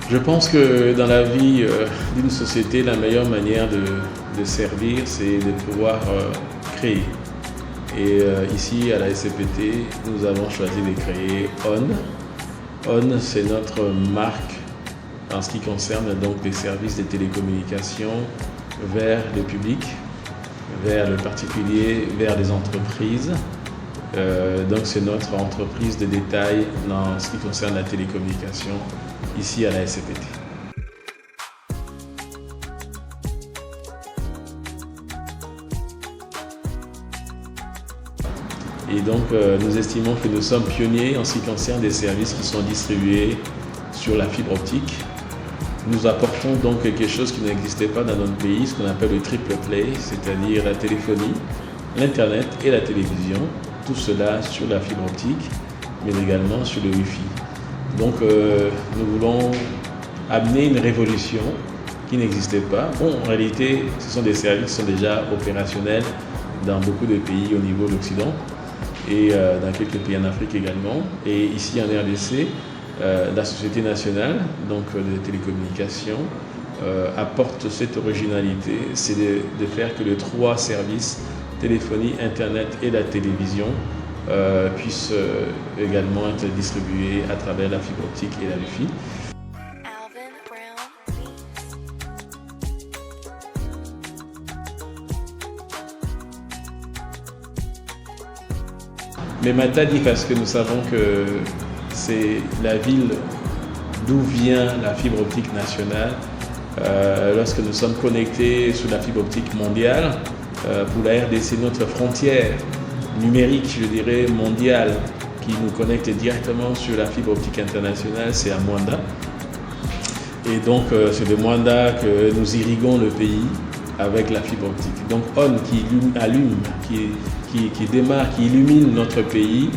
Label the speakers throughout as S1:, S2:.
S1: Je pense que dans la vie d'une société, la meilleure manière de servir, c'est de pouvoir créer. Et ici, à la SCPT, nous avons choisi de créer ON. ON, c'est notre marque en ce qui concerne donc les services de télécommunications vers le public, vers le particulier, vers les entreprises. Donc c'est notre entreprise de détail dans ce qui concerne la télécommunication ici à la SCPT. Et donc nous estimons que nous sommes pionniers en ce qui concerne des services qui sont distribués sur la fibre optique. Nous apportons donc quelque chose qui n'existait pas dans notre pays, ce qu'on appelle le triple play, c'est-à-dire la téléphonie, l'Internet et la télévision. Tout cela sur la fibre optique, mais également sur le Wi-Fi. Donc nous voulons amener une révolution qui n'existait pas. Bon, en réalité, ce sont des services qui sont déjà opérationnels dans beaucoup de pays au niveau de l'Occident et dans quelques pays en Afrique également. Et ici en RDC, la Société nationale donc, de télécommunications apporte cette originalité, c'est de faire que les trois services, téléphonie, Internet et la télévision, puissent également être distribués à travers la fibre optique et la Wi-Fi. Mais Matadi, parce que nous savons que c'est la ville d'où vient la fibre optique nationale. Lorsque nous sommes connectés sur la fibre optique mondiale, pour la RDC, notre frontière numérique, je dirais, mondiale, qui nous connecte directement sur la fibre optique internationale, c'est à Mwanda. Et donc, c'est de Mwanda que nous irriguons le pays avec la fibre optique. Donc, ON qui allume, qui démarre, qui illumine notre pays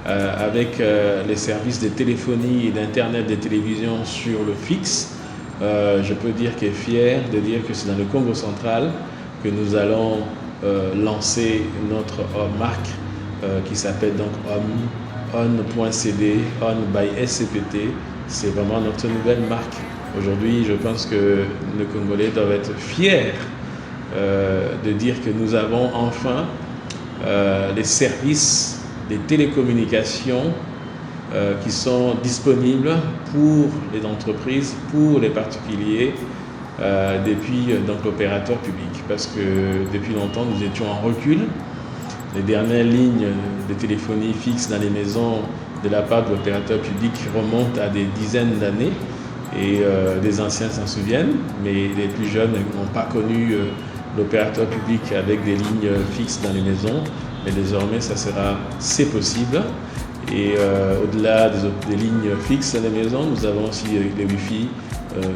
S1: avec les services de téléphonie et d'Internet, de télévision sur le fixe. Je peux dire qu'il est fier de dire que c'est dans le Congo central que nous allons lancer notre marque qui s'appelle donc on.cd, On by SCPT. C'est vraiment notre nouvelle marque. Aujourd'hui, je pense que les Congolais doivent être fiers de dire que nous avons enfin les services des télécommunications qui sont disponibles pour les entreprises, pour les particuliers, depuis donc l'opérateur public. Parce que depuis longtemps, nous étions en recul. Les dernières lignes de téléphonie fixe dans les maisons de la part de l'opérateur public remontent à des dizaines d'années et les anciens s'en souviennent, mais les plus jeunes n'ont pas connu l'opérateur public avec des lignes fixes dans les maisons. Mais désormais, c'est possible. Et au-delà des lignes fixes dans les maisons, nous avons aussi les Wi-Fi,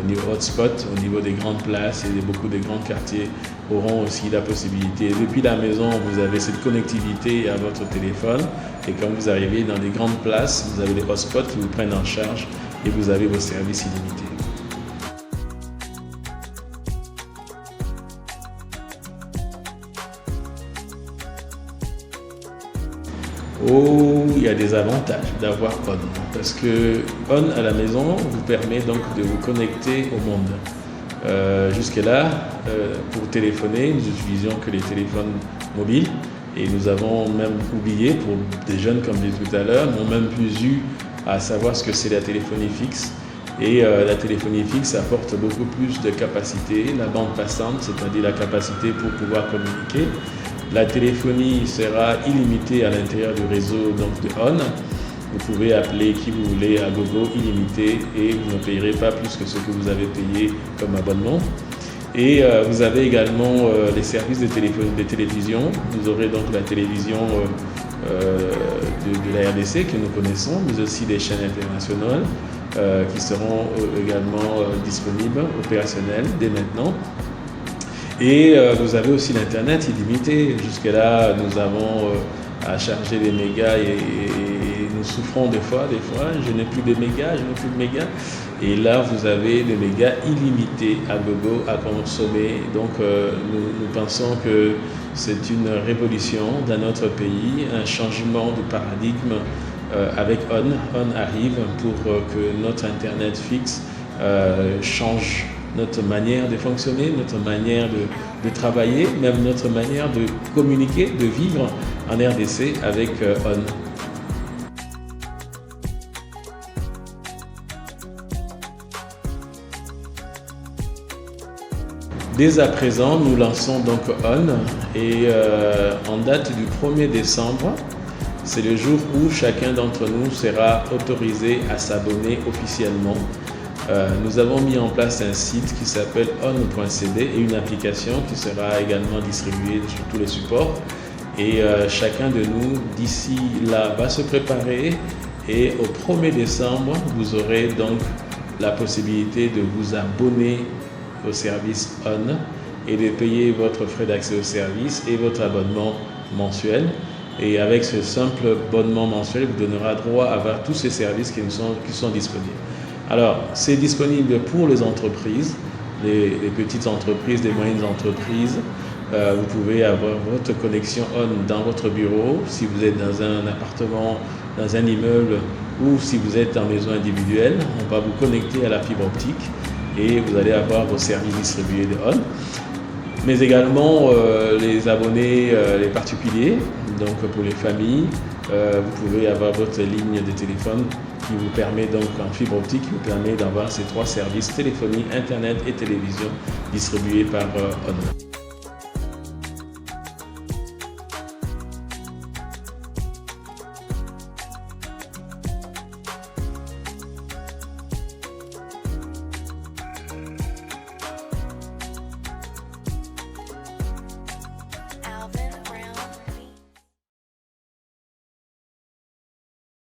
S1: les hotspots au niveau des grandes places et beaucoup de grands quartiers auront aussi la possibilité. Depuis la maison, vous avez cette connectivité à votre téléphone et quand vous arrivez dans des grandes places, vous avez les hotspots qui vous prennent en charge et vous avez vos services illimités. Oh, il y a des avantages d'avoir ON, parce que ON à la maison vous permet donc de vous connecter au monde. Jusque-là, pour téléphoner, nous n'utilisions que les téléphones mobiles et nous avons même oublié, pour des jeunes comme je disais tout à l'heure, n'ont même plus eu à savoir ce que c'est la téléphonie fixe. Et la téléphonie fixe apporte beaucoup plus de capacité, la bande passante, c'est-à-dire la capacité pour pouvoir communiquer. La téléphonie sera illimitée à l'intérieur du réseau donc de ON. Vous pouvez appeler qui vous voulez à gogo illimité et vous ne payerez pas plus que ce que vous avez payé comme abonnement. Et vous avez également les services de télévision. Vous aurez donc la télévision de la RDC que nous connaissons, mais aussi des chaînes internationales qui seront également disponibles, opérationnelles dès maintenant. Et vous avez aussi l'Internet illimité. Jusque-là, nous avons à charger des mégas et nous souffrons des fois, je n'ai plus de mégas, Et là, vous avez des mégas illimités à gogo, à consommer. Donc, nous pensons que c'est une révolution dans notre pays, un changement de paradigme avec ON. ON arrive pour que notre Internet fixe change notre manière de fonctionner, notre manière de travailler, même notre manière de communiquer, de vivre en RDC avec ON. Dès à présent, nous lançons donc ON et en date du 1er décembre, c'est le jour où chacun d'entre nous sera autorisé à s'abonner officiellement. Nous avons mis en place un site qui s'appelle on.cd et une application qui sera également distribuée sur tous les supports. Et chacun de nous, d'ici là, va se préparer et au 1er décembre, vous aurez donc la possibilité de vous abonner au service ON et de payer votre frais d'accès au service et votre abonnement mensuel. Et avec ce simple abonnement mensuel, vous donnera droit à avoir tous ces services qui sont disponibles. Alors, c'est disponible pour les entreprises, les petites entreprises, les moyennes entreprises. Vous pouvez avoir votre connexion ON dans votre bureau, si vous êtes dans un appartement, dans un immeuble ou si vous êtes en maison individuelle. On va vous connecter à la fibre optique et vous allez avoir vos services distribués de ON. Mais également les abonnés, les particuliers, donc pour les familles, vous pouvez avoir votre ligne de téléphone qui vous permet donc en fibre optique, qui vous permet d'avoir ces 3 services, téléphonie, internet et télévision distribués par ON.